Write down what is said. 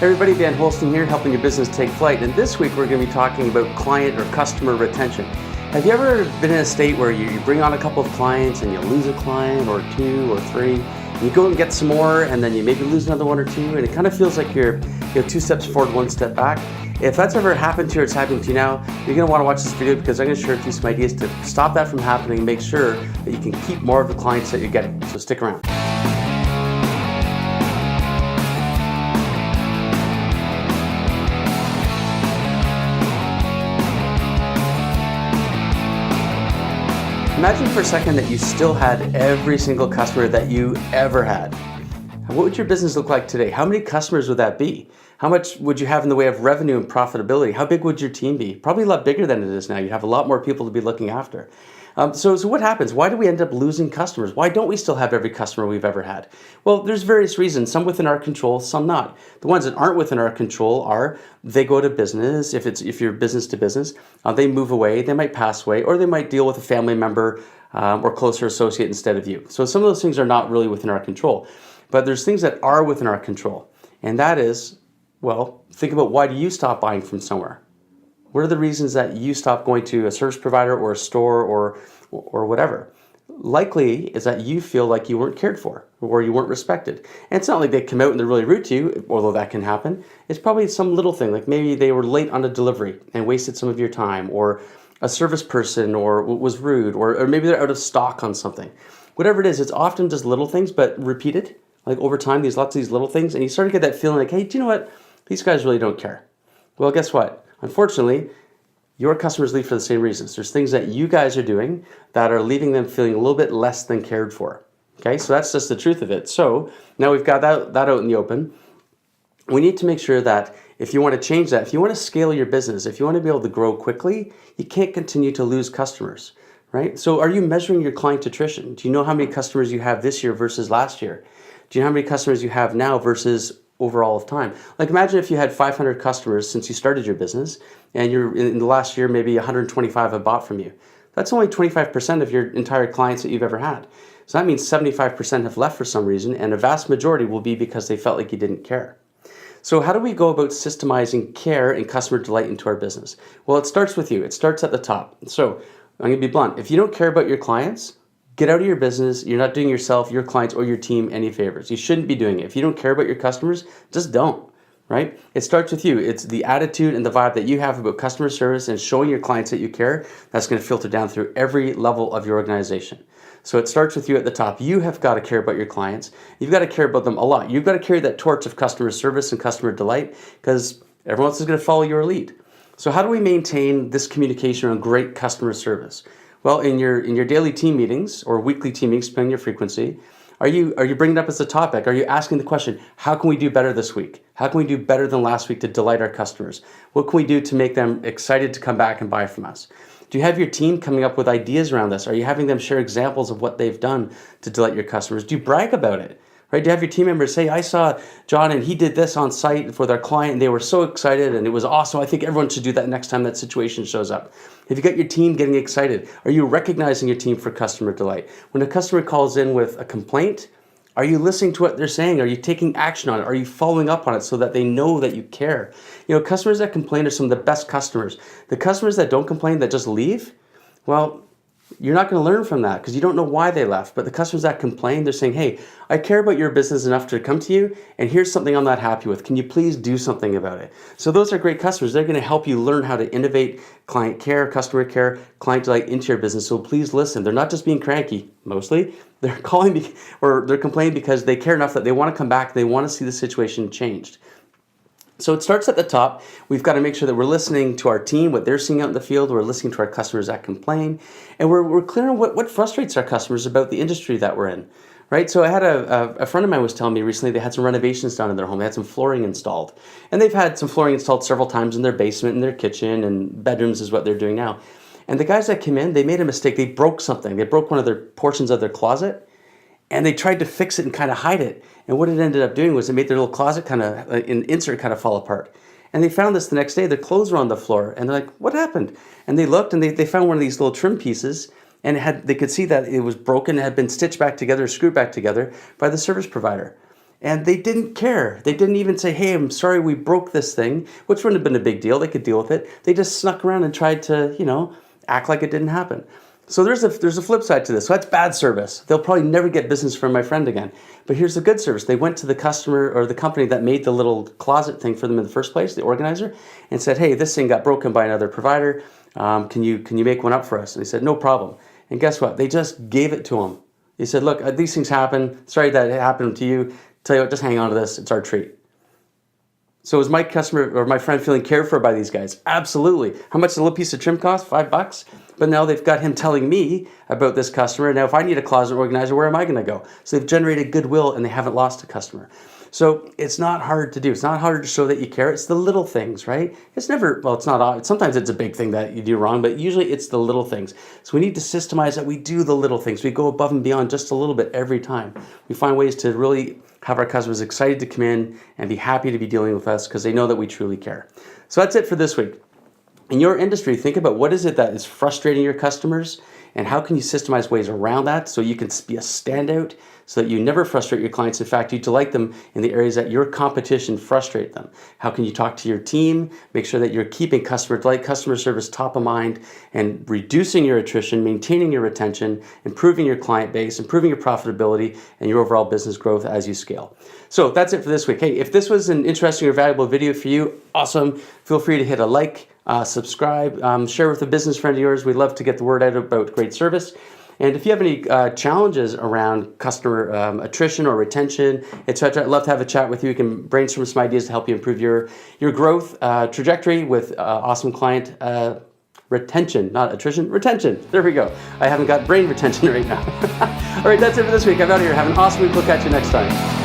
Hey everybody, Dan Holston here, helping your business take flight. And this week we're going to be talking about client or customer retention. Have you ever been in a state where you bring on a couple of clients and you lose a client or two or three, and you go and get some more and then you maybe lose another one or two, and it kind of feels like you're two steps forward, one step back? If that's ever happened to you or it's happening to you now, you're going to want to watch this video because I'm going to share with you some ideas to stop that from happening and make sure that you can keep more of the clients that you're getting. So stick around. Imagine for a second that you still had every single customer that you ever had. What would your business look like today? How many customers would that be? How much would you have in the way of revenue and profitability? How big would your team be? Probably a lot bigger than it is now. You'd have a lot more people to be looking after. So what happens? Why do we end up losing customers? Why don't we still have every customer we've ever had? Well, there's various reasons, some within our control, some not. The ones that aren't within our control are they go to business, if you're business to business, they move away, they might pass away, or they might deal with a family member or closer associate instead of you. So some of those things are not really within our control. But there's things that are within our control. And that is, well, think about why do you stop buying from somewhere? What are the reasons that you stop going to a service provider or a store or whatever? Likely is that you feel like you weren't cared for or you weren't respected. And it's not like they come out and they're really rude to you, although that can happen. It's probably some little thing, like maybe they were late on a delivery and wasted some of your time, or a service person or was rude, or maybe they're out of stock on something. Whatever it is, it's often just little things, but repeated. Like over time, there's lots of these little things, and you start to get that feeling like, hey, do you know what? These guys really don't care. Well, guess what? Unfortunately, your customers leave for the same reasons. There's things that you guys are doing that are leaving them feeling a little bit less than cared for. Okay, so that's just the truth of it. So now we've got that out in the open. We need to make sure that if you want to change that, if you want to scale your business, if you want to be able to grow quickly, you can't continue to lose customers, right? So are you measuring your client attrition? Do you know how many customers you have this year versus last year? Do you know how many customers you have now versus overall of time? Like imagine if you had 500 customers since you started your business, and you're in the last year, maybe 125 have bought from you. That's only 25% of your entire clients that you've ever had. So that means 75% have left for some reason, and a vast majority will be because they felt like you didn't care. So how do we go about systemizing care and customer delight into our business? Well, it starts with you. It starts at the top. So I'm going to be blunt. If you don't care about your clients, get out of your business. You're not doing yourself, your clients, or your team any favors. You shouldn't be doing it. If you don't care about your customers, just don't, right? It starts with you. It's the attitude and the vibe that you have about customer service and showing your clients that you care. That's going to filter down through every level of your organization. So it starts with you at the top. You have got to care about your clients. You've got to care about them a lot. You've got to carry that torch of customer service and customer delight because everyone else is going to follow your lead. So how do we maintain this communication around great customer service? Well, in your daily team meetings or weekly team meetings, depending on your frequency, are you bringing it up as a topic? Are you asking the question, how can we do better this week? How can we do better than last week to delight our customers? What can we do to make them excited to come back and buy from us? Do you have your team coming up with ideas around this? Are you having them share examples of what they've done to delight your customers? Do you brag about it? Right? Do you have your team members say, I saw John and he did this on site for their client and they were so excited and it was awesome. I think everyone should do that next time that situation shows up. Have you got your team getting excited? Are you recognizing your team for customer delight? When a customer calls in with a complaint, are you listening to what they're saying? Are you taking action on it? Are you following up on it so that they know that you care? You know, customers that complain are some of the best customers. The customers that don't complain, that just leave, well, you're not going to learn from that because you don't know why they left. But the customers that complain, they're saying, hey, I care about your business enough to come to you, and here's something I'm not happy with. Can you please do something about it? So those are great customers. They're going to help you learn how to innovate client care, customer care, client delight into your business. So please listen. They're not just being cranky, mostly. They're calling me or they're complaining because they care enough that they want to come back. They want to see the situation changed. So it starts at the top. We've got to make sure that we're listening to our team, what they're seeing out in the field. We're listening to our customers that complain. And we're clear on what frustrates our customers about the industry that we're in, right? So I had a friend of mine was telling me recently they had some renovations done in their home. They had some flooring installed. And they've had some flooring installed several times in their basement, in their kitchen, and bedrooms is what they're doing now. And the guys that came in, they made a mistake. They broke something. They broke one of their portions of their closet. And they tried to fix it and kind of hide it. And what it ended up doing was it made their little closet kind of, an insert kind of fall apart. And they found this the next day. Their clothes were on the floor. And they're like, what happened? And they looked and they found one of these little trim pieces. And they could see that it was broken. It had been stitched back together, screwed back together by the service provider. And they didn't care. They didn't even say, hey, I'm sorry we broke this thing, which wouldn't have been a big deal. They could deal with it. They just snuck around and tried to, act like it didn't happen. So there's a flip side to this. So that's bad service. They'll probably never get business from my friend again. But here's the good service. They went to the customer or the company that made the little closet thing for them in the first place, the organizer, and said, hey, this thing got broken by another provider. Can you make one up for us? And he said, no problem. And guess what? They just gave it to him. He said, look, these things happen. Sorry that it happened to you. Tell you what, just hang on to this. It's our treat. So is my customer or my friend feeling cared for by these guys? Absolutely. How much does a little piece of trim cost? $5? But now they've got him telling me about this customer. Now, if I need a closet organizer, where am I going to go? So they've generated goodwill and they haven't lost a customer. So it's not hard to do. It's not hard to show that you care. It's the little things, right? It's never, well, it's not, sometimes it's a big thing that you do wrong, but usually it's the little things. So we need to systemize that we do the little things. We go above and beyond just a little bit every time. We find ways to really have our customers excited to come in and be happy to be dealing with us because they know that we truly care. So that's it for this week. In your industry, think about what is it that is frustrating your customers and how can you systemize ways around that so you can be a standout so that you never frustrate your clients. In fact, you delight them in the areas that your competition frustrate them. How can you talk to your team, make sure that you're keeping customer delight, customer service top of mind, and reducing your attrition, maintaining your retention, improving your client base, improving your profitability, and your overall business growth as you scale. So that's it for this week. Hey, if this was an interesting or valuable video for you, awesome. Feel free to hit a like, subscribe, share with a business friend of yours. We'd love to get the word out about great service. And if you have any challenges around customer attrition or retention, etc., I'd love to have a chat with you. We can brainstorm some ideas to help you improve your growth trajectory with awesome client retention, not attrition, retention. There we go. I haven't got brain retention right now. All right, that's it for this week. I'm out of here. Have an awesome week. We'll catch you next time.